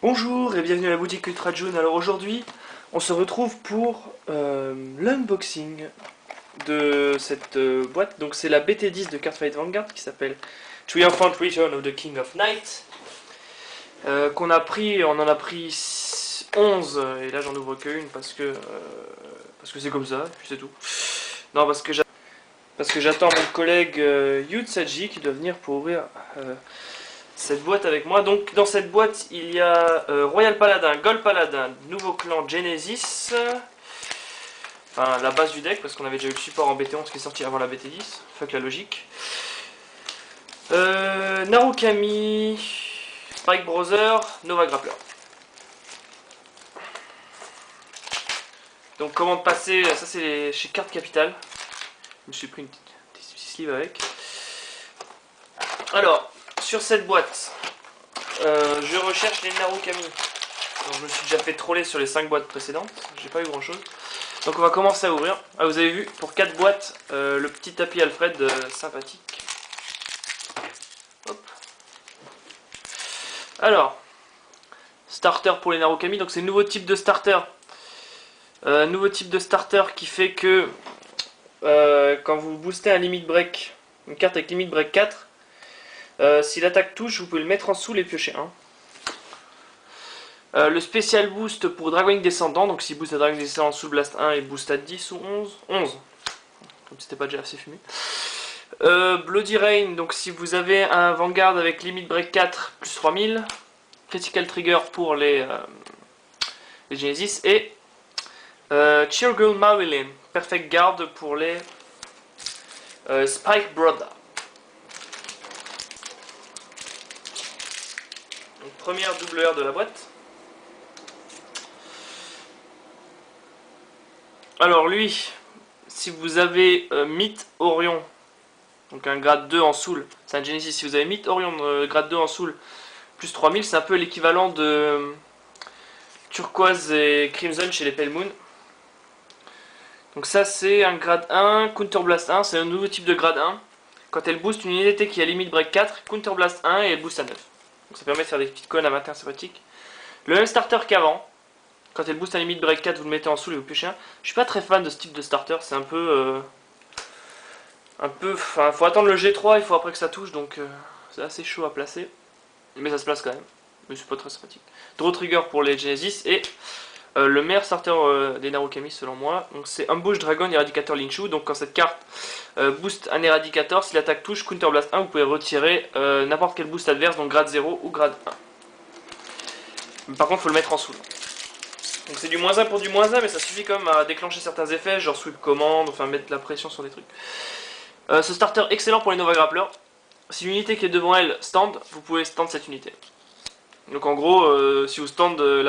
Bonjour et bienvenue à la boutique Ultra June. Alors aujourd'hui, on se retrouve pour l'unboxing de cette boîte. Donc c'est la BT10 de Cardfight Vanguard qui s'appelle Triumphant Return of the King of Night. Qu'on a pris, on en a pris 11 et là j'en ouvre qu'une parce que c'est comme ça, et puis c'est tout. Non, parce que j'attends mon collègue Yutsaji qui doit venir pour ouvrir cette boîte avec moi. Donc dans cette boîte il y a Royal Paladin, Gold Paladin, nouveau clan Genesis, enfin la base du deck parce qu'on avait déjà eu le support en BT11 qui est sorti avant la BT10, fuck la logique. Narukami, Spike Brother, Nova Grappler. Donc comment passer, ça c'est chez Carte Capital, je me suis pris une petite sleeve avec. Alors sur cette boîte, je recherche les Narukami. Donc, je me suis déjà fait troller sur les 5 boîtes précédentes, j'ai pas eu grand chose. Donc on va commencer à ouvrir. Ah, vous avez vu, pour 4 boîtes, le petit tapis Alfred sympathique. Hop. Alors, starter pour les Narukami, donc c'est le nouveau type de starter. Nouveau type de starter qui fait que quand vous boostez un limit break, une carte avec limit break 4, si l'attaque touche, vous pouvez le mettre en soul et piocher 1. Le spécial boost pour Dragonlink Descendant, donc si boost à Dragonlink Descendant sous Blast 1 et boost à 10 ou 11, 11, comme c'était pas déjà assez fumé. Bloody Rain, donc si vous avez un Vanguard avec Limit Break 4 plus 3000, Critical Trigger pour les Genesis, et Cheergirl Marilyn, Perfect Guard pour les Spike Brother. Donc, première double R de la boîte. Alors lui, si vous avez Myth Orion, donc un grade 2 en soul, c'est un Genesis, si vous avez Myth Orion grade 2 en soul, plus 3000, c'est un peu l'équivalent de Turquoise et Crimson chez les Pale Moon. Donc ça c'est un grade 1, Counter Blast 1, c'est un nouveau type de grade 1. Quand elle booste une unité qui a limit break 4, Counter Blast 1 et elle booste à 9. Donc ça permet de faire des petites connes à 21 sympathiques. Le même starter qu'avant. Quand elle booste un limit break 4, vous le mettez en soul et vous piochez un. Je suis pas très fan de ce type de starter, c'est un peu... enfin, faut attendre le G3, il faut après que ça touche, donc c'est assez chaud à placer. Mais ça se place quand même. Mais c'est pas très sympathique. Draw Trigger pour les Genesis et le meilleur starter des Narukami selon moi. Donc c'est Ambush Dragon Éradicateur Linchu. Donc quand cette carte booste un éradicateur, si l'attaque touche Counter Blast 1, vous pouvez retirer n'importe quel boost adverse, donc grade 0 ou grade 1. Mais par contre, il faut le mettre en soul. Donc c'est du moins 1 pour du moins 1, mais ça suffit quand même à déclencher certains effets, genre sweep command, enfin mettre la pression sur des trucs. Ce starter excellent pour les Nova Grappler. Si l'unité qui est devant elle stand, vous pouvez stand cette unité. Donc en gros, si vous standez,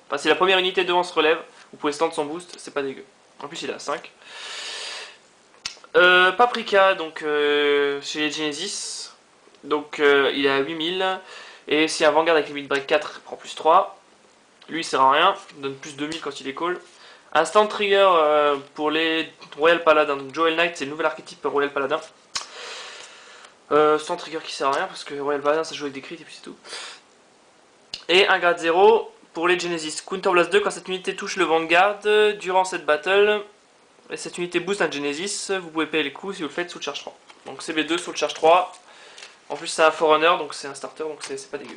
enfin si la première unité devant se relève, vous pouvez stand son boost, c'est pas dégueu. En plus il est à 5. Paprika, donc chez les Genesis, donc il est à 8000. Et si un Vanguard avec limit break 4 prend plus 3, lui il sert à rien, il donne plus 2000 quand il est call. Instant trigger pour les Royal Paladin, donc Joel Knight c'est le nouvel archétype Royal Paladin. Sans trigger qui sert à rien parce que Royal Paladin ça joue avec des crits et puis c'est tout. Et un grade 0 pour les Genesis. Counter Blast 2 quand cette unité touche le Vanguard durant cette battle. Et cette unité boost un Genesis, vous pouvez payer les coups si vous le faites sous le charge 3. Donc CB2 sous le charge 3. En plus c'est un Forerunner donc c'est un starter donc c'est pas dégueu.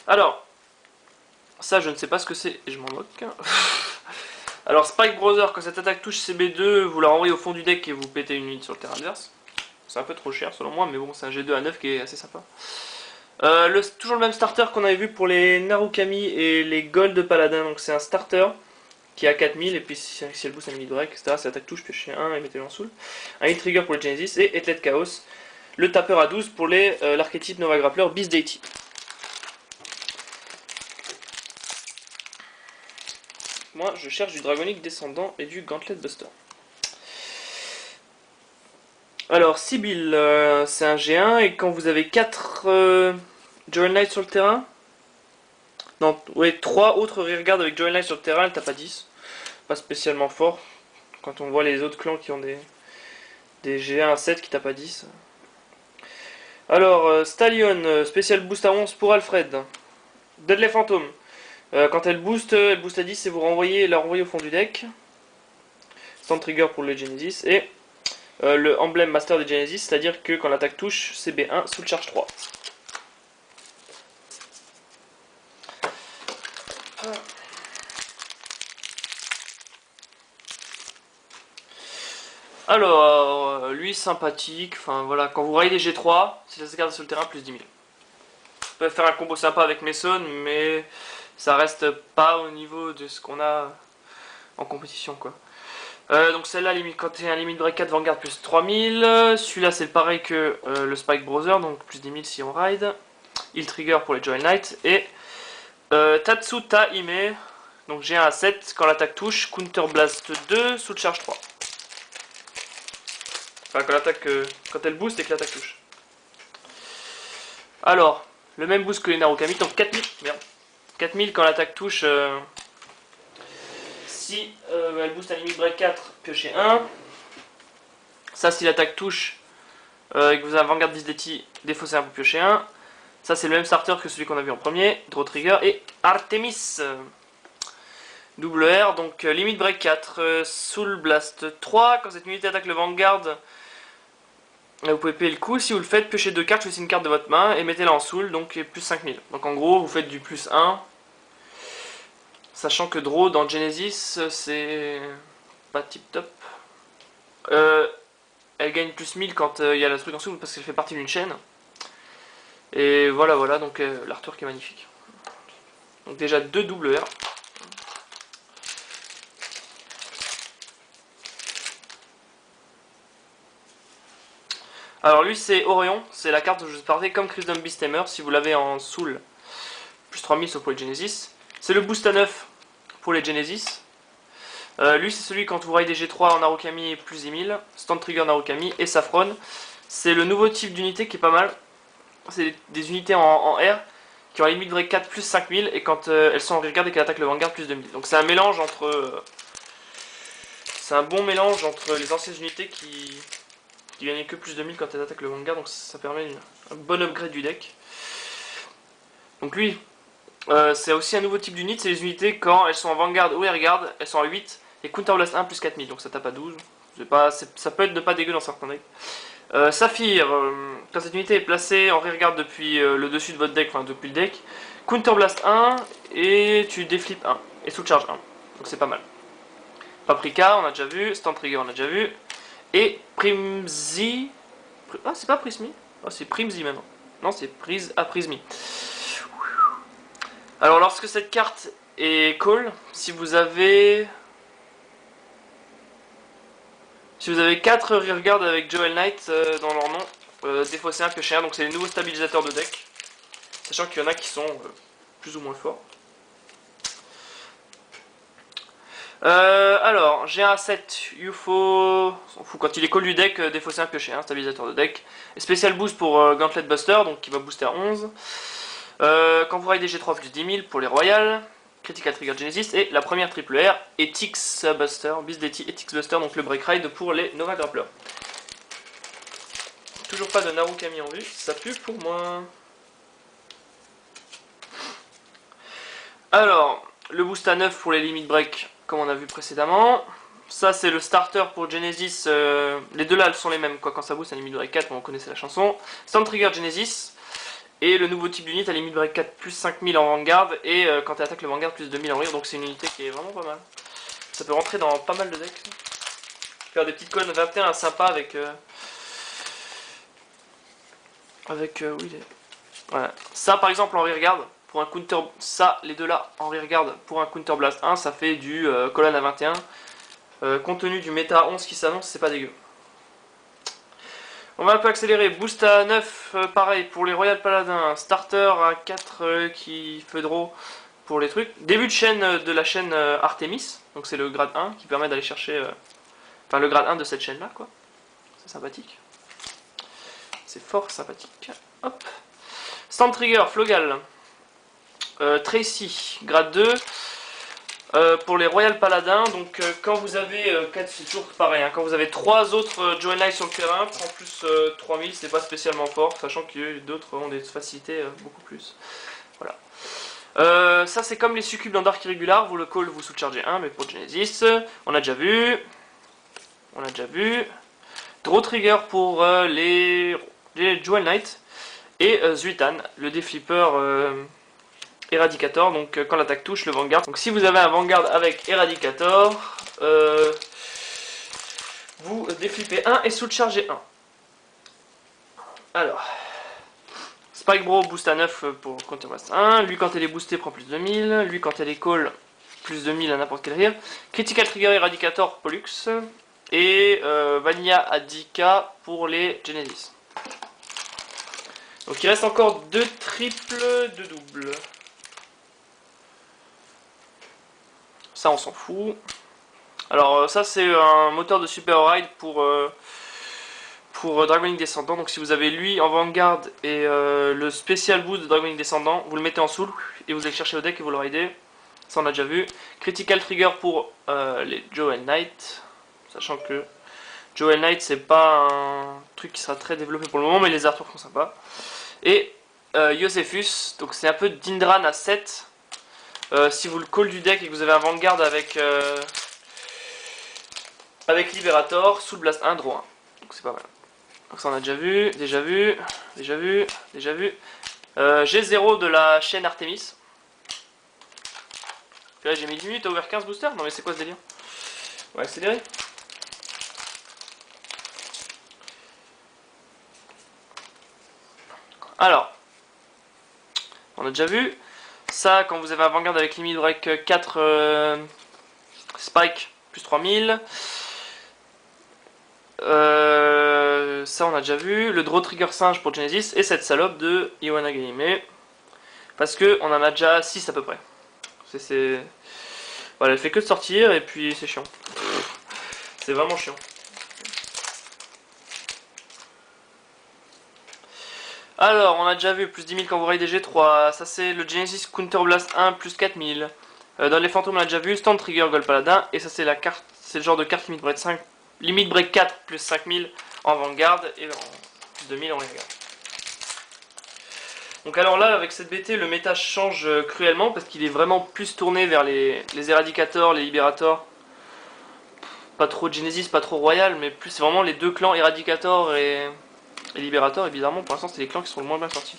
Alors, ça je ne sais pas ce que c'est et je m'en moque. Alors Spike Brother, quand cette attaque touche CB2, vous la renvoyez au fond du deck et vous pétez une unité sur le terrain adverse. C'est un peu trop cher selon moi, mais bon c'est un G2 à 9 qui est assez sympa. Toujours le même starter qu'on avait vu pour les Narukami et les Gold Paladin, donc c'est un starter qui a 4000 et puis si elle booste un mini break, etc. Si l'attaque touche, piochez 1 et mettez-le en soul. Un hit trigger pour les Genesis et Etlet Chaos, le tapeur à 12 pour l'archétype Nova Grappler Beast Deity. Moi je cherche du Dragonlink Descendant et du Gauntlet Buster. Alors Sibyl, c'est un G1 et quand vous avez 4 Joel Knight sur le terrain, non, ouais, 3 autres rearguard avec Joel Knight sur le terrain, elle tape à 10. Pas spécialement fort. Quand on voit les autres clans qui ont Des G1 à 7 qui tapent à 10. Alors, Stallion, spécial boost à 11 pour Alfred. Deadly Phantom. Quand elle booste à 10 et vous la renvoyez au fond du deck. Stand Trigger pour le Genesis. Et le emblème Master des Genesis, c'est-à-dire que quand l'attaque touche, c'est B1 sous le charge 3. Alors, lui sympathique, enfin voilà, quand vous raidez G3, si ça se garde sur le terrain, plus 10 000. Vous pouvez faire un combo sympa avec Mason, mais ça reste pas au niveau de ce qu'on a en compétition, quoi. Donc celle-là, quand il y a un limit break 4, Vanguard plus 3000. Celui-là, c'est pareil que le Spike Brother, donc plus 10 000 si on ride. Il trigger pour les Joel Knight. Et Tatsuta Hime, donc G1 à 7, quand l'attaque touche, Counter Blast 2 sous le charge 3. Enfin, quand elle booste et que l'attaque touche. Alors, le même boost que les Narukami, donc 4000, merde. 4000 quand l'attaque touche, si elle booste un limit break 4, piochez 1. Ça, si l'attaque touche et que vous avez Vanguard Visdeti, défaussez un, vous piochez 1. Ça, c'est le même starter que celui qu'on a vu en premier, Draw Trigger et Artemis. Double R, donc limit break 4, Soul Blast 3. Quand cette unité attaque le Vanguard, vous pouvez payer le coup. Si vous le faites, piochez 2 cartes, choisissez une carte de votre main et mettez-la en Soul, donc plus 5000. Donc en gros, vous faites du plus 1. Sachant que Draw dans Genesis, c'est pas tip top. Elle gagne plus 1000 quand il y a le truc en Soul parce qu'elle fait partie d'une chaîne. Et voilà, donc l'artwork est magnifique. Donc déjà 2 double R. Alors lui c'est Orion, c'est la carte dont je vous parlais comme Crimson Beast Hammer si vous l'avez en Soul. Plus 3000 sauf pour les Genesis. C'est le boost à 9 pour les Genesis. Lui c'est celui quand vous raidez G3 en Narukami plus 10 000. Stand Trigger Narukami et Saffron. C'est le nouveau type d'unité qui est pas mal. C'est des unités en R qui ont la limite break 4 plus 5000 et quand elles sont en rearguard et qu'elles attaquent le Vanguard plus 2000. Donc c'est un mélange entre... c'est un bon mélange entre les anciennes unités qui gagnent que plus 2000 quand elles attaquent le Vanguard, donc ça permet un bon upgrade du deck. Donc lui, c'est aussi un nouveau type d'unité, c'est les unités quand elles sont en Vanguard ou rearguard, elles sont à 8 et Counter Blast 1 plus 4000, donc ça tape à 12. Ça peut être de pas dégueu dans certains decks. Saphir, quand cette unité est placée en rearguard depuis le dessus de votre deck, enfin depuis le deck, Counter Blast 1 et tu déflippes 1 et sous charge 1, donc c'est pas mal. Paprika, on a déjà vu, Stand Trigger, on a déjà vu, et Primzy. Ah, c'est pas Prismy, ah, c'est Primzy maintenant. Non, c'est Prismy. Alors, lorsque cette carte est call, si vous avez 4 rearguard avec Joel Knight dans leur nom, défaussez un, piochez un, donc c'est les nouveaux stabilisateurs de deck. Sachant qu'il y en a qui sont plus ou moins forts. Alors, G1 à 7, UFO, on s'en fout, quand il est call du deck, défausser un, piocher un, stabilisateur de deck. Et spécial boost pour Gauntlet Buster, donc qui va booster à 11. Quand vous raidez G3 plus 10 000 pour les Royales. Critical Trigger Genesis. Et la première triple R, Ethics Buster, Bisdeti Ethics Buster, donc le Break Ride pour les Nova Grappler. Toujours pas de Narukami en vue, ça pue pour moi. Alors, le boost à 9 pour les Limit Break, comme on a vu précédemment. Ça c'est le starter pour Genesis, les deux là elles sont les mêmes quoi, quand ça boost à limit break 4, on connaissait la chanson. Stand Trigger Genesis, et le nouveau type d'unité à limit break 4 plus 5000 en Vanguard, et quand elle attaque le Vanguard plus 2000 en rear, donc c'est une unité qui est vraiment pas mal. Ça peut rentrer dans pas mal de decks. Faire des petites colonnes 21 sympas avec... oui, voilà. Ça par exemple en rearguard, pour un counter, ça les deux là en rearguard pour un counter blast 1, ça fait du colonne à 21. Compte tenu du méta 11 qui s'annonce, c'est pas dégueu. On va un peu accélérer. Boost à 9, pareil pour les Royal Paladins. Starter à 4 qui fait draw pour les trucs. Début de chaîne de la chaîne Artemis. Donc c'est le grade 1 qui permet d'aller chercher... enfin le grade 1 de cette chaîne là quoi. C'est sympathique. C'est fort sympathique. Hop. Stand Trigger, Flogal. Tracy, grade 2. Pour les Royal Paladins, donc quand vous avez, c'est toujours pareil, hein, quand vous avez 3 autres Joel Knight sur le terrain, en plus 3000 c'est pas spécialement fort, sachant que d'autres ont des facilités beaucoup plus. Voilà. Ça c'est comme les succubes dans Dark Irregular, vous le call, vous sous-chargez 1, mais pour Genesis, on a déjà vu. On a déjà vu. Draw Trigger pour les Joel Knight. Et Zuitan, le déflipper Eradicator, donc quand l'attaque touche le Vanguard. Donc si vous avez un Vanguard avec Eradicator, vous déflippez 1 et sous-chargez 1. Alors, Spike Bro boost à 9 pour Counter Blast 1. Lui quand elle est boostée prend plus de 2000. Lui quand elle est call, plus de 1000 à n'importe quel rire. Critical Trigger Eradicator Pollux. Et Vanilla à 10k pour les Genesis. Donc il reste encore 2 triples, 2 doubles. Ça on s'en fout. Alors ça c'est un moteur de Super Ride pour Dragon Descendant. Donc si vous avez lui en Vanguard et le Special Boost de Dragon Descendant, vous le mettez en soul et vous allez chercher au deck et vous le ridez. Ça on a déjà vu. Critical Trigger pour les Joel Knight. Sachant que Joel Knight c'est pas un truc qui sera très développé pour le moment, mais les artworks sont sympas. Et Josephus, donc c'est un peu d'Indran à 7. Si vous le call du deck et que vous avez un Vanguard avec Liberator, sous le Blast 1, draw 1. Donc c'est pas mal. Donc ça on a déjà vu, déjà vu. G0 de la chaîne Artemis. Puis là j'ai mis 10 minutes à ouvrir 15 boosters. Non mais c'est quoi ce délire? On va accélérer. Alors, on a déjà vu. Ça, quand vous avez un Vanguard avec limit break 4 Spike plus 3000. Ça, on a déjà vu. Le Draw Trigger Singe pour Genesis. Et cette salope de Iwana Game. Parce que on en a déjà 6 à peu près. Voilà, elle fait que de sortir et puis c'est chiant. C'est vraiment chiant. Alors, on a déjà vu plus 10 000 quand vous raidez G3. Ça, c'est le Genesis Counter Blast 1 plus 4000. Dans les fantômes, on a déjà vu Stand Trigger Gold Paladin. Et ça, c'est la carte, c'est le genre de carte limit break 5. Limit break 4 plus 5000 en Vanguard et en plus 2000 en Vanguard. Donc, alors là, avec cette BT, le méta change cruellement parce qu'il est vraiment plus tourné vers les Eradicators, les Liberators. Pas trop Genesis, pas trop Royal, mais plus c'est vraiment les deux clans Eradicator et Liberator, et bizarrement pour l'instant c'est les clans qui sont le moins bien sortis.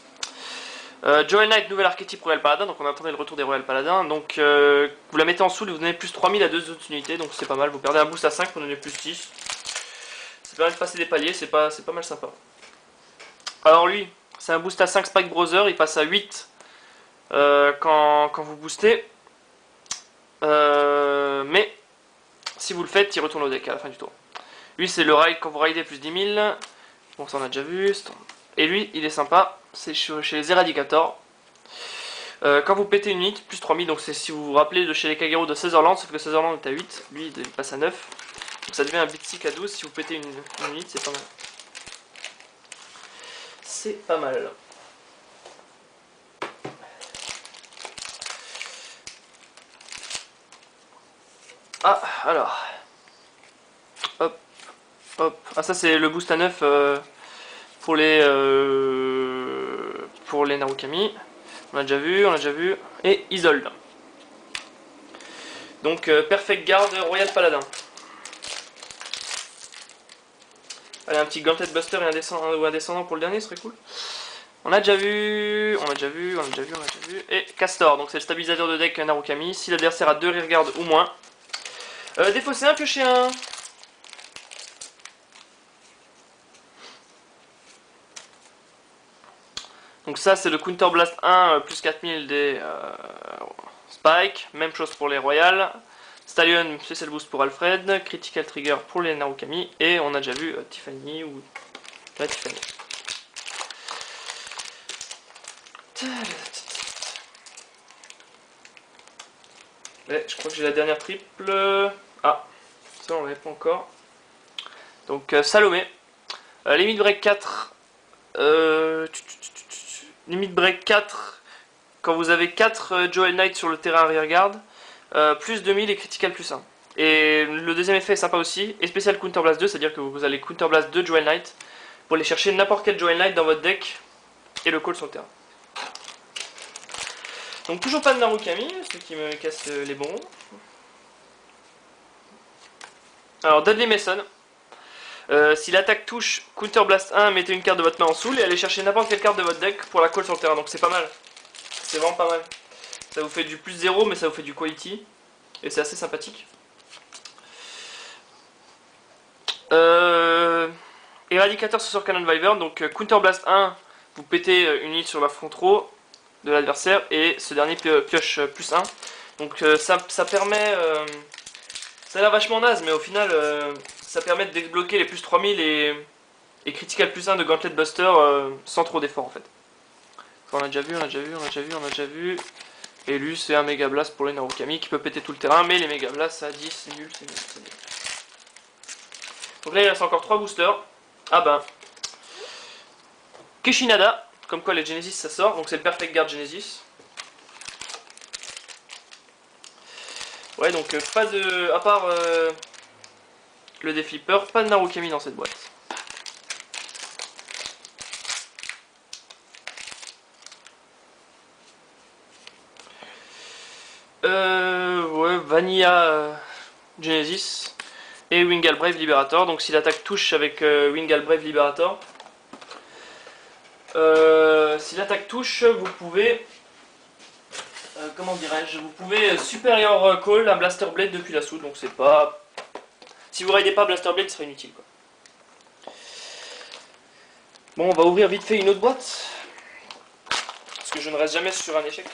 Joel Knight, nouvel archétype Royal Paladin, donc on attendait le retour des Royal Paladins. Donc vous la mettez en soul et vous donnez plus 3000 à 2 autres unités, donc c'est pas mal. Vous perdez un boost à 5, vous donnez plus 6. Ça permet de passer des paliers, c'est pas mal sympa. Alors lui, c'est un boost à 5 Spike Brother, il passe à 8 quand vous boostez. Mais si vous le faites, il retourne au deck à la fin du tour. Lui c'est le ride quand vous ridez plus 10 000. Bon, ça on a déjà vu. Et lui, il est sympa. C'est chez les Eradicators. Quand vous pétez une unité, plus 3000. Donc c'est si vous vous rappelez de chez les Kagero de Sutherland. Sauf que Sutherland est à 8. Lui, il passe à 9. Donc ça devient un Bitsic à 12. Si vous pétez une unité, c'est pas mal. C'est pas mal. Ah, alors. Hop. Hop. Ah, ça c'est le boost à 9 pour les Narukami. On a déjà vu. Et Isolde. Donc Perfect Guard Royal Paladin. Allez, un petit Gauntlet Buster et un descendant pour le dernier, ce serait cool. On a déjà vu. Et Castor, donc c'est le stabilisateur de deck Narukami. Si l'adversaire a 2 rearguard ou moins. Défausser un, piocher un. Donc ça c'est le Counter Blast 1 plus 4000 des Spike. Même chose pour les Royal. Stallion, c'est le boost pour Alfred. Critical Trigger pour les Narukami. Et on a déjà vu Tiffany ou... Ouais, Tiffany. Ouais, je crois que j'ai la dernière triple. Ah, ça on l'avait pas encore. Donc Salomé. Limit break 4. Limit break 4. Quand vous avez 4 Joel Knight sur le terrain rearguard. plus 2000 et critical plus 1. Et le deuxième effet est sympa aussi, et spécial Counter Blast 2, c'est-à-dire que vous allez Counter Blast 2 Jewel Knight pour aller chercher n'importe quel Jewel Knight dans votre deck et le call sur le terrain. Donc toujours pas de Narukami, ce qui me casse les bons. Alors Dudley Mason. Si l'attaque touche Counter Blast 1, mettez une carte de votre main en soul et allez chercher n'importe quelle carte de votre deck pour la call sur le terrain. Donc c'est pas mal. C'est vraiment pas mal. Ça vous fait du plus 0 mais ça vous fait du quality. Et c'est assez sympathique. Éradicateur sur Cannon Wyvern. Donc Counter Blast 1, vous pétez une unité sur la front row de l'adversaire et ce dernier pioche plus 1. Donc ça permet... ça a l'air vachement naze mais au final ça permet de débloquer les plus 3000 et critical plus 1 de Gauntlet Buster sans trop d'efforts en fait. On a déjà vu. Et lui c'est un Mega Blast pour les Narukami qui peut péter tout le terrain, mais les Mega Blast ça a 10, c'est nul. Donc là il reste encore 3 boosters. Ah ben Keshinada, comme quoi les Genesis ça sort, donc c'est le Perfect Guard Genesis. Ouais donc pas de... à part le Deflipper, pas de Narukami dans cette boîte. Ouais, Vanilla Genesis et Wingal Brave Liberator. Donc si l'attaque touche avec Wingal Brave Liberator, si l'attaque touche, vous pouvez, comment dirais-je, vous pouvez Superior Call un Blaster Blade depuis la soude. Donc c'est pas, si vous raidez pas Blaster Blade, ce serait inutile quoi. Bon, on va ouvrir vite fait une autre boîte parce que je ne reste jamais sur un échec.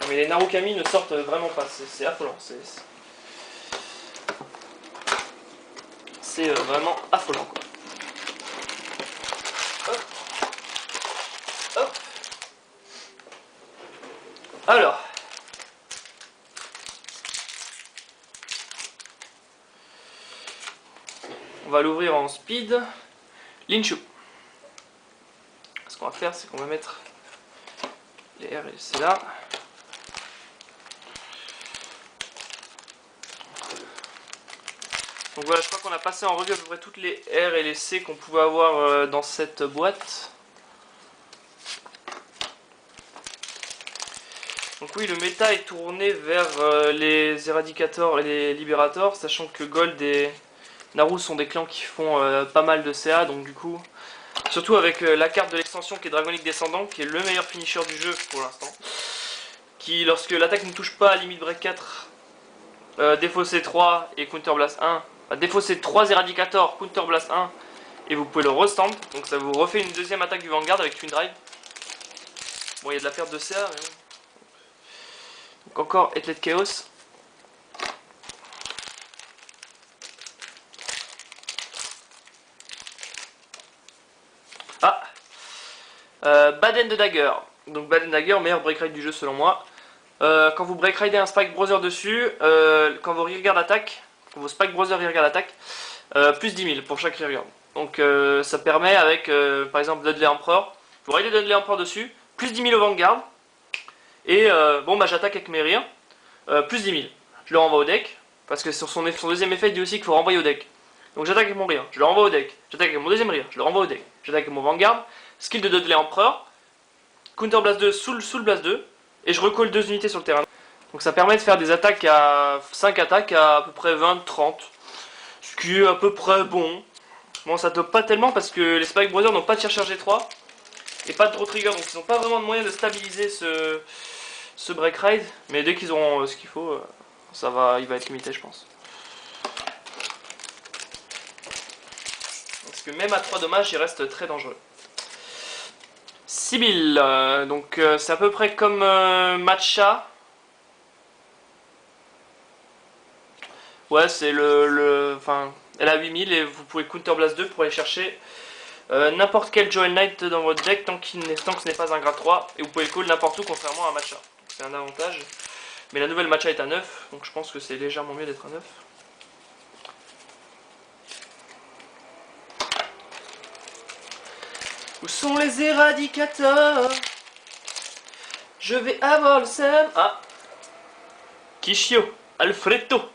Mais les Narukami ne sortent vraiment pas, c'est affolant, c'est vraiment affolant quoi. Hop. Hop. Alors, on va l'ouvrir en speed. Linchu. Ce qu'on va faire, c'est qu'on va mettre les R et les C là. Donc voilà, je crois qu'on a passé en revue à peu près toutes les R et les C qu'on pouvait avoir dans cette boîte. Donc oui, le méta est tourné vers les Éradicators et les Libérators, sachant que Gold et Naru sont des clans qui font pas mal de CA, donc du coup... Surtout avec la carte de l'extension qui est Dragonic Descendant, qui est le meilleur finisher du jeu pour l'instant. Qui, lorsque l'attaque ne touche pas à limite break 4, défausser 3 et Counter Blast 1, défausser 3 Éradicators, Counter Blast 1, et vous pouvez le restamp, donc ça vous refait une deuxième attaque du Vanguard avec Twin Drive. Bon, il y a de la perte de CA, mais bon. Donc encore Headlet Chaos. Ah, Baden de Dagger. Donc Baden Dagger, meilleur break ride du jeu selon moi. Quand vous break ridez un Spike Brother dessus, quand vos rearguard attaque, quand vos Spike Brother rearguard attaque, plus 10 000 pour chaque rearguard. Donc ça permet avec par exemple Dudley Emperor, vous raidez Dudley Emperor dessus, plus 10 000 au Vanguard. Et bon bah j'attaque avec mes rears, plus 10 000. Je le renvoie au deck, parce que sur son deuxième effet il dit aussi qu'il faut renvoyer au deck. Donc j'attaque avec mon rear, je le renvoie au deck. J'attaque avec mon deuxième rear, je le renvoie au deck. J'attaque avec mon Vanguard, skill de Dudley Emperor, Counter Blast 2 sous le Blast 2, et je recolle 2 unités sur le terrain. Donc ça permet de faire des attaques à 5 attaques à peu près 20-30, ce qui est à peu près bon. Bon ça top pas tellement parce que les Spike Brothers n'ont pas de Charger 3 et pas de Draw Trigger, donc ils n'ont pas vraiment de moyen de stabiliser ce break ride, mais dès qu'ils auront ce qu'il faut, ça va, il va être limité je pense. Parce que même à 3 dommages il reste très dangereux. Sibyl, donc c'est à peu près comme Matcha. Ouais, c'est enfin, elle a 8000 et vous pouvez Counter Blast 2 pour aller chercher n'importe quel Jewel Knight dans votre deck tant que ce n'est pas un grade 3. Et vous pouvez le call n'importe où contrairement à un Matcha. C'est un avantage. Mais la nouvelle Matcha est à 9, donc je pense que c'est légèrement mieux d'être à 9. Où sont les éradicateurs? Je vais avoir le seum. Ah, Kishio, Alfredo.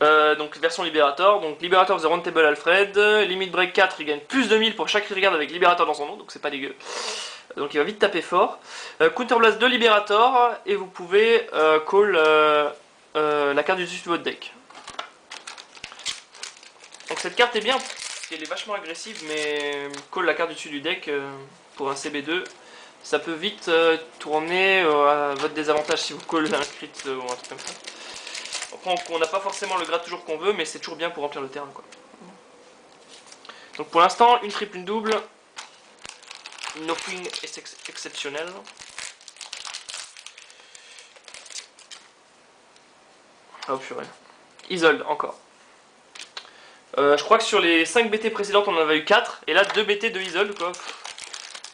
Donc version Liberator, donc Liberator of the Roundtable Alfred, Limit Break 4, il gagne plus de 1000 pour chaque regarde avec Liberator dans son nom, donc c'est pas dégueu. Donc il va vite taper fort. Counterblast de Liberator, et vous pouvez call la carte du dessus de votre deck. Donc cette carte est bien, parce qu'elle est vachement agressive, mais call la carte du dessus du deck pour un CB2, ça peut vite tourner à votre désavantage si vous call un crit ou un truc comme ça. On n'a pas forcément le grade toujours qu'on veut, mais c'est toujours bien pour remplir le terrain, quoi. Donc pour l'instant, une triple, une double. Nothing exceptionnel. Oh purée. Isolde, encore. Je crois que sur les 5 BT précédentes, on en avait eu 4. Et là, 2 BT de Isolde, quoi.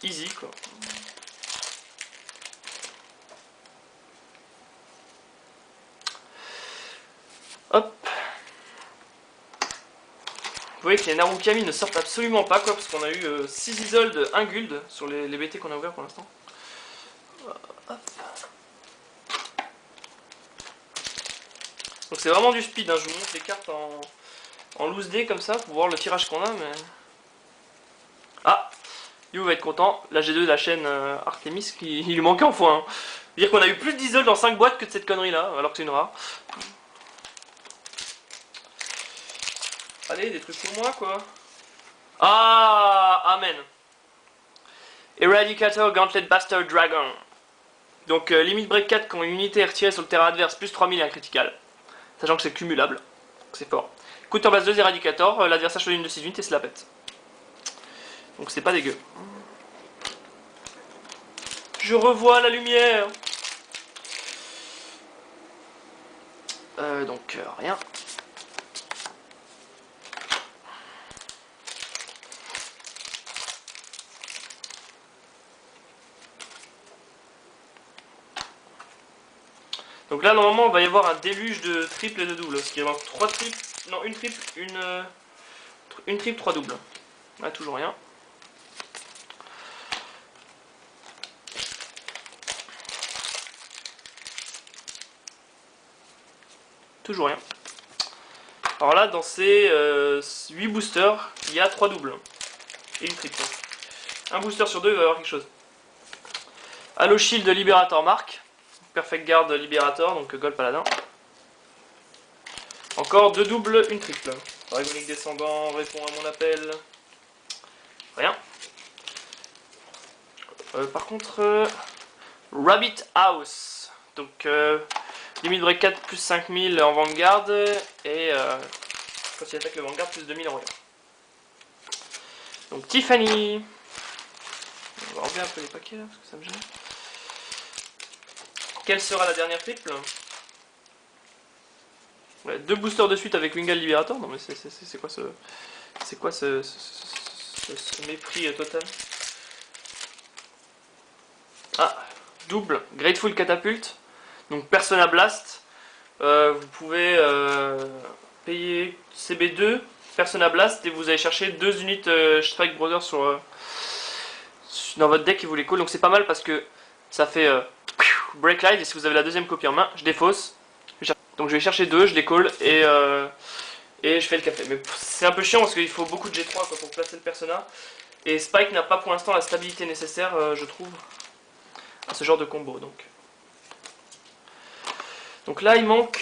Easy, quoi. Hop. Vous voyez que les Narukami ne sortent absolument pas, quoi, parce qu'on a eu 6 Isolde, 1 Guld sur les BT qu'on a ouverts pour l'instant. Donc c'est vraiment du speed, hein. Je vous montre les cartes en loose day comme ça pour voir le tirage qu'on a, mais... Ah, You va être content, la G2 de la chaîne Artemis, il lui manquait en fois. Hein. C'est-à-dire qu'on a eu plus d'Isolde dans 5 boîtes que de cette connerie là, alors que c'est une rare. Allez, des trucs pour moi, quoi. Ah, amen. Eradicator Gauntlet Bastard Dragon. Donc, Limit Break 4 quand une unité est retirée sur le terrain adverse, plus 3000 et un critical. Sachant que c'est cumulable. C'est fort. Counterblast 2 Eradicator, l'adversaire choisit une de ses unités et se la pète. Donc, c'est pas dégueu. Je revois la lumière. Rien. Donc là, normalement, on va y avoir un déluge de triple et de double. Parce qu'il va y avoir 3 triples, non, une triple, une triple, 3 doubles. Là, toujours rien. Toujours rien. Alors là, dans ces 8 boosters, il y a 3 doubles. Et une triple. Un booster sur 2, il va y avoir quelque chose. Halo Shield Liberator Mark. Perfect Guard Liberator, donc Gold Paladin. Encore 2 doubles, une triple. Dragonic Descendant répond à mon appel. Rien. Par contre, Rabbit House. Donc, Limit Break 4 plus 5000 en Vanguard. Et quand il attaque le Vanguard, plus 2000 en rien. Donc, Tiffany. On va enlever un peu les paquets là, parce que ça me gêne. Quelle sera la dernière triple? Ouais, 2 boosters de suite avec Wingal Liberator. Non mais c'est quoi ce... C'est quoi ce mépris total? Ah, double Grateful Catapult. Donc Persona Blast. Vous pouvez payer CB2, Persona Blast, et vous allez chercher 2 unités Strike Brother dans votre deck et vous les call. Donc c'est pas mal parce que ça fait... Break Live, et si vous avez la deuxième copie en main, je défausse. Donc je vais chercher 2, je les call et je fais le café. Mais c'est un peu chiant parce qu'il faut beaucoup de G3 quoi, pour placer le persona. Et Spike n'a pas pour l'instant la stabilité nécessaire, je trouve, à ce genre de combo. Donc là il manque...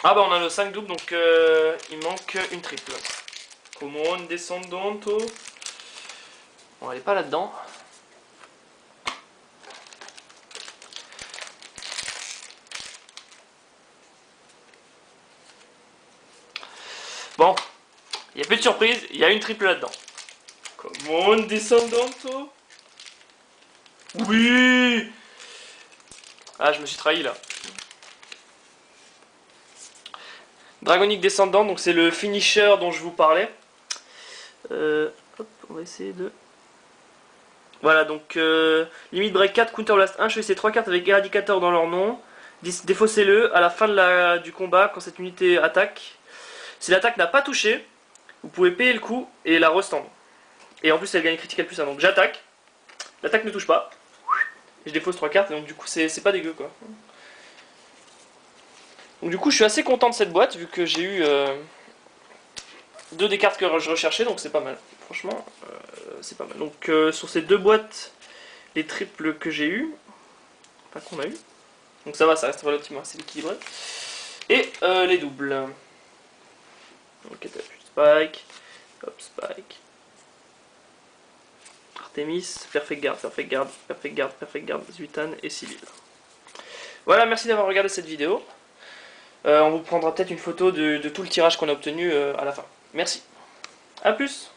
Ah bah on a le 5 double, donc il manque une triple. Comment Descendante. Bon, elle est pas là-dedans. Bon, il n'y a plus de surprise, il y a une triple là-dedans. Comment Descendante. Oui. Ah, je me suis trahi là. Dragonic Descendant, donc c'est le finisher dont je vous parlais. Hop, on va essayer de... Voilà, donc Limit Break 4, Counterblast 1, choisissez 3 cartes avec Eradicator dans leur nom. Défaussez-le à la fin du combat quand cette unité attaque. Si l'attaque n'a pas touché, vous pouvez payer le coup et la restendre. Et en plus elle gagne critical plus 1. Donc j'attaque, l'attaque ne touche pas. Et je défausse 3 cartes, donc du coup c'est pas dégueu quoi. Donc du coup je suis assez content de cette boîte, vu que j'ai eu 2 des cartes que je recherchais, donc c'est pas mal. Franchement, c'est pas mal. Donc sur ces 2 boîtes, les triples que j'ai eu, enfin qu'on a eu, donc ça va, ça reste relativement assez équilibré. Et les doubles. Ok, Spike, hop, Spike. Artemis, Perfect Guard, Perfect Guard, Perfect Guard, Perfect Guard, Zuitan et Sibyl. Voilà, merci d'avoir regardé cette vidéo. On vous prendra peut-être une photo de tout le tirage qu'on a obtenu à la fin. Merci. A plus.